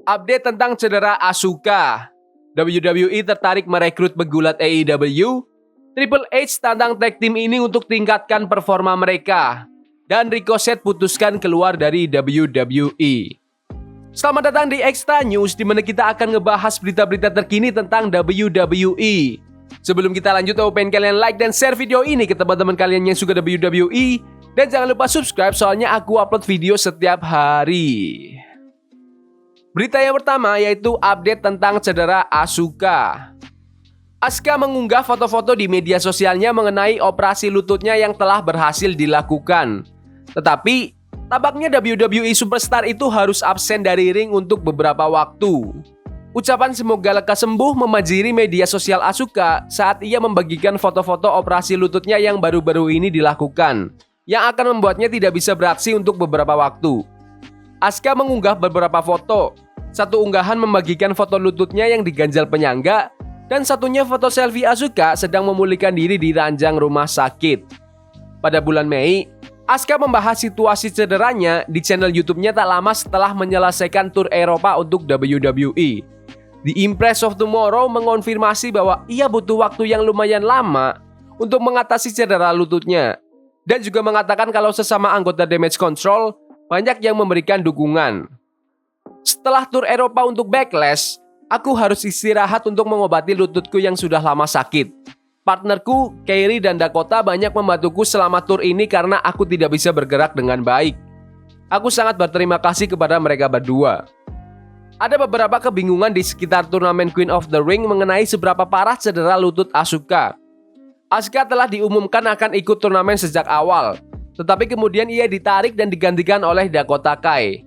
Update tentang cedera Asuka. WWE tertarik merekrut pegulat AEW. Triple H tantang tag team ini untuk tingkatkan performa mereka. Dan Ricochet putuskan keluar dari WWE. Selamat datang di Extra News, di mana kita akan ngebahas berita-berita terkini tentang WWE. Sebelum kita lanjut, aku pengen kalian like dan share video ini ke teman-teman kalian yang suka WWE. Dan jangan lupa subscribe, soalnya aku upload video setiap hari. Berita yang pertama yaitu update tentang cedera Asuka. Asuka mengunggah foto-foto di media sosialnya mengenai operasi lututnya yang telah berhasil dilakukan. Tetapi, tampaknya WWE Superstar itu harus absen dari ring untuk beberapa waktu. Ucapan semoga lekas sembuh memajiri media sosial Asuka saat ia membagikan foto-foto operasi lututnya yang baru-baru ini dilakukan, yang akan membuatnya tidak bisa beraksi untuk beberapa waktu. Asuka mengunggah beberapa foto. Satu unggahan membagikan foto lututnya yang diganjal penyangga, dan satunya foto selfie Asuka sedang memulihkan diri di ranjang rumah sakit. Pada bulan Mei, Asuka membahas situasi cederanya di channel YouTube-nya tak lama setelah menyelesaikan tur Eropa untuk WWE. The Empress of Tomorrow mengonfirmasi bahwa ia butuh waktu yang lumayan lama untuk mengatasi cedera lututnya, dan juga mengatakan kalau sesama anggota Damage Control banyak yang memberikan dukungan. Setelah tur Eropa untuk Backlash, aku harus istirahat untuk mengobati lututku yang sudah lama sakit. Partnerku, Kairi dan Dakota banyak membantuku selama tur ini karena aku tidak bisa bergerak dengan baik. Aku sangat berterima kasih kepada mereka berdua. Ada beberapa kebingungan di sekitar turnamen Queen of the Ring mengenai seberapa parah cedera lutut Asuka. Asuka telah diumumkan akan ikut turnamen sejak awal, tetapi kemudian ia ditarik dan digantikan oleh Dakota Kai.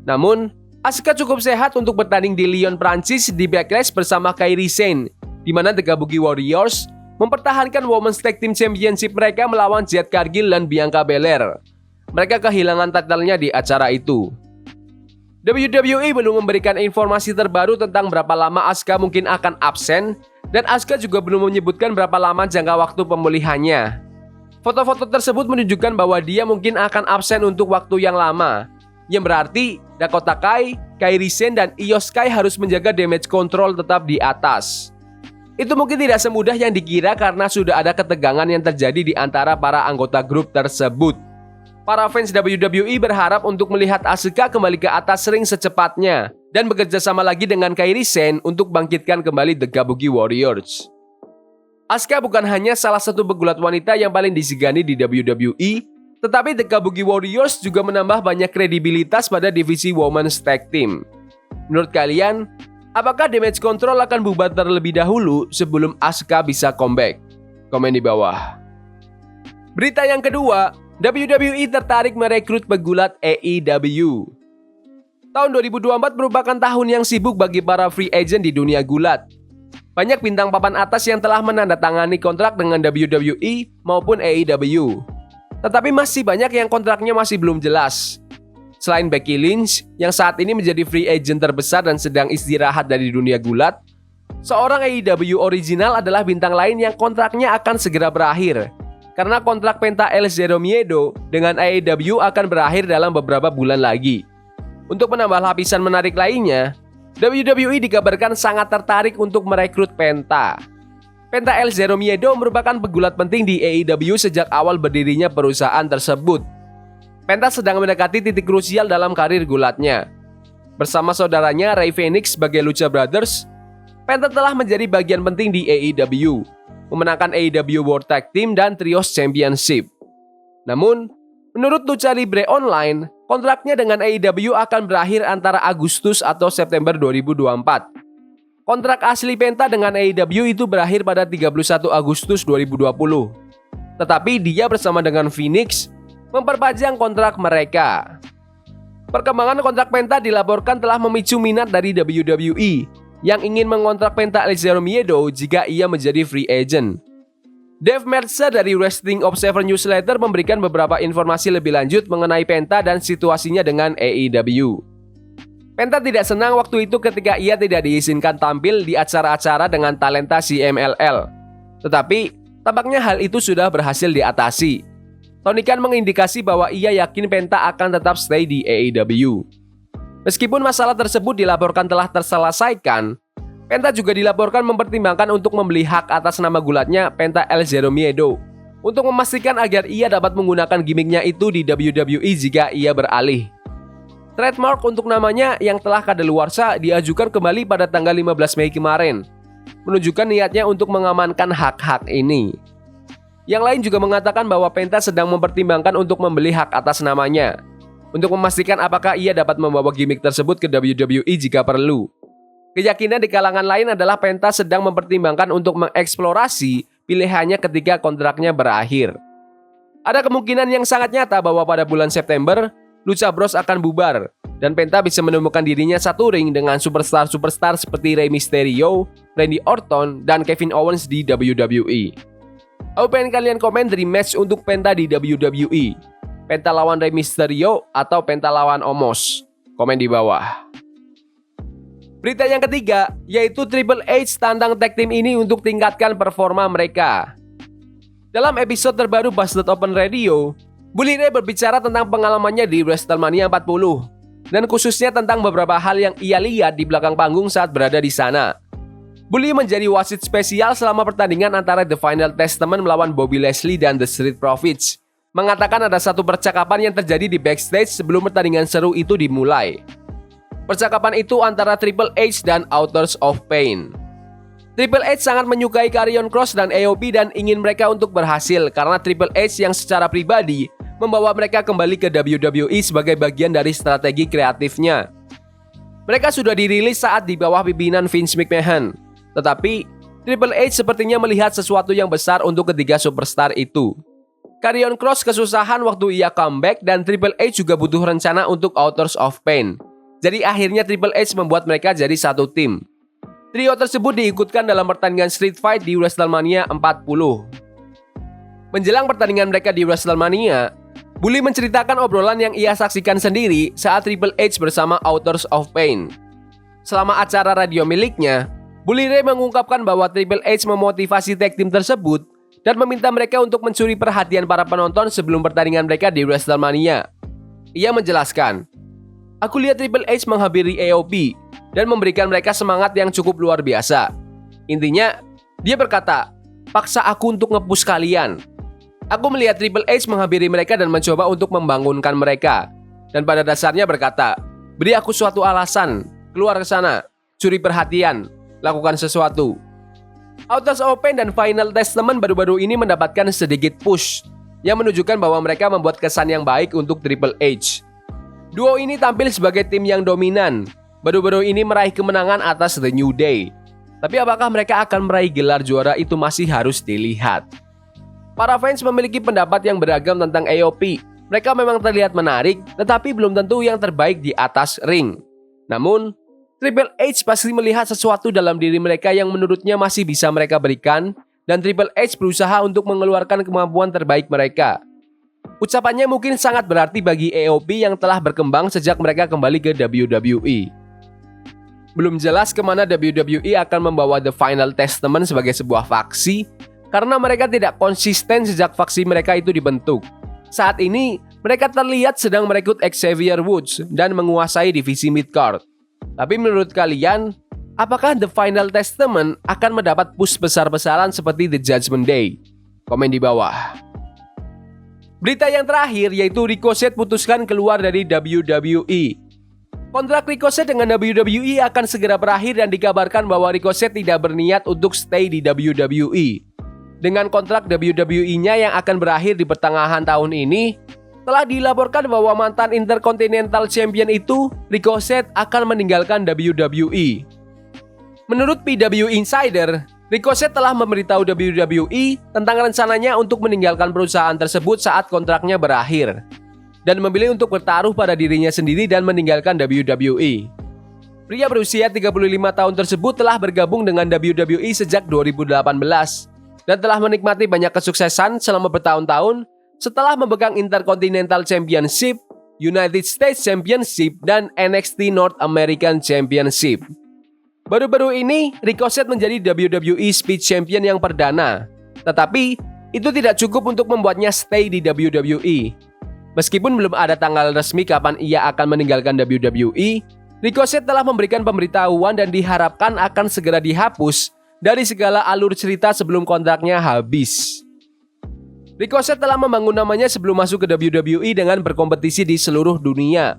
Namun, Asuka cukup sehat untuk bertanding di Lyon, Prancis di Backlash bersama Kairi Sane, di mana The Kabuki Warriors mempertahankan Women's Tag Team Championship mereka melawan Jade Cargill dan Bianca Belair. Mereka kehilangan title-nya di acara itu. WWE belum memberikan informasi terbaru tentang berapa lama Asuka mungkin akan absen, dan Asuka juga belum menyebutkan berapa lama jangka waktu pemulihannya. Foto-foto tersebut menunjukkan bahwa dia mungkin akan absen untuk waktu yang lama, yang berarti Dakota Kai, Kairi Sane, dan Io Sky harus menjaga damage control tetap di atas. Itu mungkin tidak semudah yang dikira karena sudah ada ketegangan yang terjadi di antara para anggota grup tersebut. Para fans WWE berharap untuk melihat Asuka kembali ke atas ring secepatnya dan bekerja sama lagi dengan Kairi Sane untuk bangkitkan kembali The Kabuki Warriors. Asuka bukan hanya salah satu pegulat wanita yang paling disegani di WWE, tetapi The Kabuki Warriors juga menambah banyak kredibilitas pada divisi Women's Tag Team. Menurut kalian, apakah Damage Control akan bubar terlebih dahulu sebelum Asuka bisa comeback? Komen di bawah. Berita yang kedua, WWE tertarik merekrut pegulat AEW. Tahun 2024 merupakan tahun yang sibuk bagi para free agent di dunia gulat. Banyak bintang papan atas yang telah menandatangani kontrak dengan WWE maupun AEW. Tetapi masih banyak yang kontraknya masih belum jelas. Selain Becky Lynch, yang saat ini menjadi free agent terbesar dan sedang istirahat dari dunia gulat, seorang AEW original adalah bintang lain yang kontraknya akan segera berakhir. Karena kontrak Penta El Zero Miedo dengan AEW akan berakhir dalam beberapa bulan lagi. Untuk menambah lapisan menarik lainnya, WWE dikabarkan sangat tertarik untuk merekrut Penta. Penta El Zero Miedo merupakan pegulat penting di AEW sejak awal berdirinya perusahaan tersebut. Penta sedang mendekati titik krusial dalam karir gulatnya. Bersama saudaranya Rey Fenix sebagai Lucha Brothers, Penta telah menjadi bagian penting di AEW, memenangkan AEW World Tag Team dan Trios Championship. Namun, menurut Lucha Libre Online, kontraknya dengan AEW akan berakhir antara Agustus atau September 2024. Kontrak asli Penta dengan AEW itu berakhir pada 31 Agustus 2020. Tetapi dia bersama dengan Phoenix memperpanjang kontrak mereka. Perkembangan kontrak Penta dilaporkan telah memicu minat dari WWE yang ingin mengontrak Penta El Zero Miedo jika ia menjadi free agent. Dave Meltzer dari Wrestling Observer Newsletter memberikan beberapa informasi lebih lanjut mengenai Penta dan situasinya dengan AEW. Penta tidak senang waktu itu ketika ia tidak diizinkan tampil di acara-acara dengan talenta CMLL. Tetapi, tampaknya hal itu sudah berhasil diatasi. Tony Khan mengindikasi bahwa ia yakin Penta akan tetap stay di AEW. Meskipun masalah tersebut dilaporkan telah terselesaikan, Penta juga dilaporkan mempertimbangkan untuk membeli hak atas nama gulatnya Penta El Zero Miedo untuk memastikan agar ia dapat menggunakan gimmicknya itu di WWE jika ia beralih. Trademark untuk namanya yang telah kadaluarsa diajukan kembali pada tanggal 15 Mei kemarin, menunjukkan niatnya untuk mengamankan hak-hak ini. Yang lain juga mengatakan bahwa Penta sedang mempertimbangkan untuk membeli hak atas namanya, untuk memastikan apakah ia dapat membawa gimmick tersebut ke WWE jika perlu. Keyakinan di kalangan lain adalah Penta sedang mempertimbangkan untuk mengeksplorasi pilihannya ketika kontraknya berakhir. Ada kemungkinan yang sangat nyata bahwa pada bulan September, Lucha Bros akan bubar, dan Penta bisa menemukan dirinya satu ring dengan superstar-superstar seperti Rey Mysterio, Randy Orton, dan Kevin Owens di WWE. Aku pengen kalian komen dari match untuk Penta di WWE. Penta lawan Rey Mysterio atau Penta lawan Omos? Komen di bawah. Berita yang ketiga, yaitu Triple H tantang tag team ini untuk tingkatkan performa mereka. Dalam episode terbaru Busted Open Radio, Bully Ray berbicara tentang pengalamannya di WrestleMania 40, dan khususnya tentang beberapa hal yang ia lihat di belakang panggung saat berada di sana. Bully menjadi wasit spesial selama pertandingan antara The Final Testament melawan Bobby Lashley dan The Street Profits, mengatakan ada satu percakapan yang terjadi di backstage sebelum pertandingan seru itu dimulai. Percakapan itu antara Triple H dan Authors of Pain. Triple H sangat menyukai Karrion Kross dan AOP dan ingin mereka untuk berhasil karena Triple H yang secara pribadi membawa mereka kembali ke WWE sebagai bagian dari strategi kreatifnya. Mereka sudah dirilis saat di bawah pimpinan Vince McMahon, tetapi Triple H sepertinya melihat sesuatu yang besar untuk ketiga superstar itu. Karrion Kross kesusahan waktu ia comeback dan Triple H juga butuh rencana untuk Authors of Pain. Jadi akhirnya Triple H membuat mereka jadi satu tim. Trio tersebut diikutkan dalam pertandingan Street Fight di WrestleMania 40. Menjelang pertandingan mereka di WrestleMania, Bully menceritakan obrolan yang ia saksikan sendiri saat Triple H bersama Authors of Pain. Selama acara radio miliknya, Bully Ray mengungkapkan bahwa Triple H memotivasi tag team tersebut dan meminta mereka untuk mencuri perhatian para penonton sebelum pertandingan mereka di WrestleMania. Ia menjelaskan, "Aku lihat Triple H menghampiri AOP dan memberikan mereka semangat yang cukup luar biasa. Intinya, dia berkata, paksa aku untuk nge-push kalian. Aku melihat Triple H menghampiri mereka dan mencoba untuk membangunkan mereka. Dan pada dasarnya berkata, beri aku suatu alasan, keluar ke sana, curi perhatian, lakukan sesuatu." Authors of Pain dan Final Testament baru-baru ini mendapatkan sedikit push yang menunjukkan bahwa mereka membuat kesan yang baik untuk Triple H. Duo ini tampil sebagai tim yang dominan. Baru-baru ini meraih kemenangan atas The New Day. Tapi apakah mereka akan meraih gelar juara itu masih harus dilihat. Para fans memiliki pendapat yang beragam tentang AOP. Mereka memang terlihat menarik, tetapi belum tentu yang terbaik di atas ring. Namun, Triple H pasti melihat sesuatu dalam diri mereka yang menurutnya masih bisa mereka berikan, dan Triple H berusaha untuk mengeluarkan kemampuan terbaik mereka. Ucapannya mungkin sangat berarti bagi AOP yang telah berkembang sejak mereka kembali ke WWE. Belum jelas kemana WWE akan membawa The Final Testament sebagai sebuah faksi, karena mereka tidak konsisten sejak faksi mereka itu dibentuk. Saat ini, mereka terlihat sedang merekrut Xavier Woods dan menguasai divisi midcard. Tapi menurut kalian, apakah The Final Testament akan mendapat push besar-besaran seperti The Judgment Day? Komen di bawah. Berita yang terakhir yaitu Ricochet putuskan keluar dari WWE. Kontrak Ricochet dengan WWE akan segera berakhir dan dikabarkan bahwa Ricochet tidak berniat untuk stay di WWE. Dengan kontrak WWE-nya yang akan berakhir di pertengahan tahun ini, telah dilaporkan bahwa mantan Intercontinental Champion itu, Ricochet, akan meninggalkan WWE. Menurut PW Insider, Ricochet telah memberitahu WWE tentang rencananya untuk meninggalkan perusahaan tersebut saat kontraknya berakhir, dan memilih untuk bertaruh pada dirinya sendiri dan meninggalkan WWE. Pria berusia 35 tahun tersebut telah bergabung dengan WWE sejak 2018 dan telah menikmati banyak kesuksesan selama bertahun-tahun setelah memegang Intercontinental Championship, United States Championship, dan NXT North American Championship. Baru-baru ini, Ricochet menjadi WWE Speed Champion yang perdana, tetapi itu tidak cukup untuk membuatnya stay di WWE. Meskipun belum ada tanggal resmi kapan ia akan meninggalkan WWE, Ricochet telah memberikan pemberitahuan dan diharapkan akan segera dihapus dari segala alur cerita sebelum kontraknya habis. Ricochet telah membangun namanya sebelum masuk ke WWE dengan berkompetisi di seluruh dunia.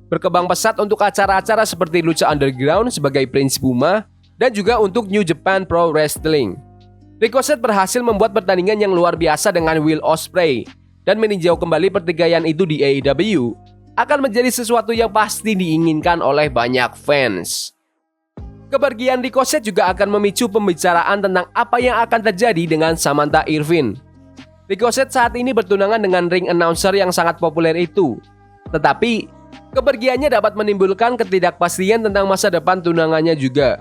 Berkembang pesat untuk acara-acara seperti Lucha Underground sebagai Prince Puma dan juga untuk New Japan Pro Wrestling. Ricochet berhasil membuat pertandingan yang luar biasa dengan Will Ospreay dan meninjau kembali pertikaian itu di AEW akan menjadi sesuatu yang pasti diinginkan oleh banyak fans. Kepergian Ricochet juga akan memicu pembicaraan tentang apa yang akan terjadi dengan Samantha Irvin. Ricochet saat ini bertunangan dengan ring announcer yang sangat populer itu. Tetapi, kepergiannya dapat menimbulkan ketidakpastian tentang masa depan tunangannya juga.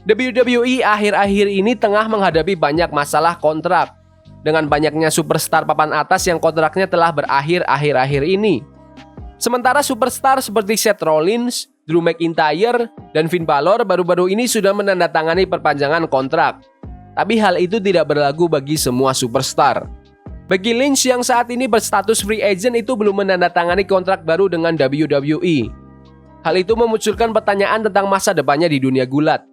WWE akhir-akhir ini tengah menghadapi banyak masalah kontrak, dengan banyaknya superstar papan atas yang kontraknya telah berakhir akhir-akhir ini. Sementara superstar seperti Seth Rollins, Drew McIntyre, dan Finn Balor baru-baru ini sudah menandatangani perpanjangan kontrak. Tapi hal itu tidak berlaku bagi semua superstar. Becky Lynch yang saat ini berstatus free agent itu belum menandatangani kontrak baru dengan WWE. Hal itu memunculkan pertanyaan tentang masa depannya di dunia gulat.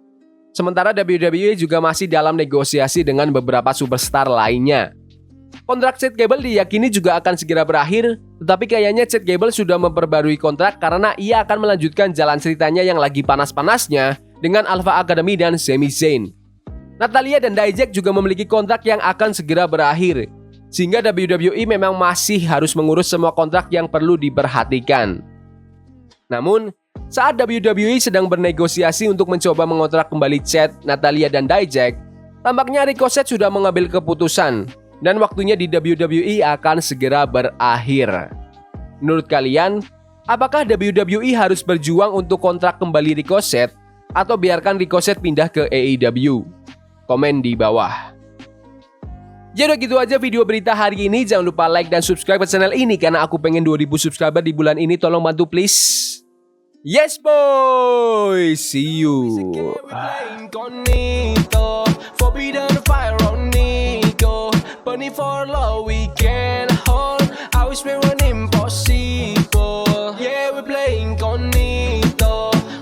Sementara WWE juga masih dalam negosiasi dengan beberapa superstar lainnya. Kontrak Chad Gable diyakini juga akan segera berakhir, tetapi kayaknya Chad Gable sudah memperbarui kontrak karena ia akan melanjutkan jalan ceritanya yang lagi panas-panasnya dengan Alpha Academy dan Sami Zayn. Natalya dan Dijak juga memiliki kontrak yang akan segera berakhir, sehingga WWE memang masih harus mengurus semua kontrak yang perlu diperhatikan. Namun, saat WWE sedang bernegosiasi untuk mencoba mengontrak kembali Chad, Natalya, dan Dijak, tampaknya Ricochet sudah mengambil keputusan dan waktunya di WWE akan segera berakhir. Menurut kalian, apakah WWE harus berjuang untuk kontrak kembali Ricochet atau biarkan Ricochet pindah ke AEW? Komen di bawah. Jadi gitu aja video berita hari ini. Jangan lupa like dan subscribe ke channel ini karena aku pengen 2000 subscriber di bulan ini. Tolong bantu please. Yes boy, see you. Forbidden fire on Nico, burning for love we can hold. I wish we were in.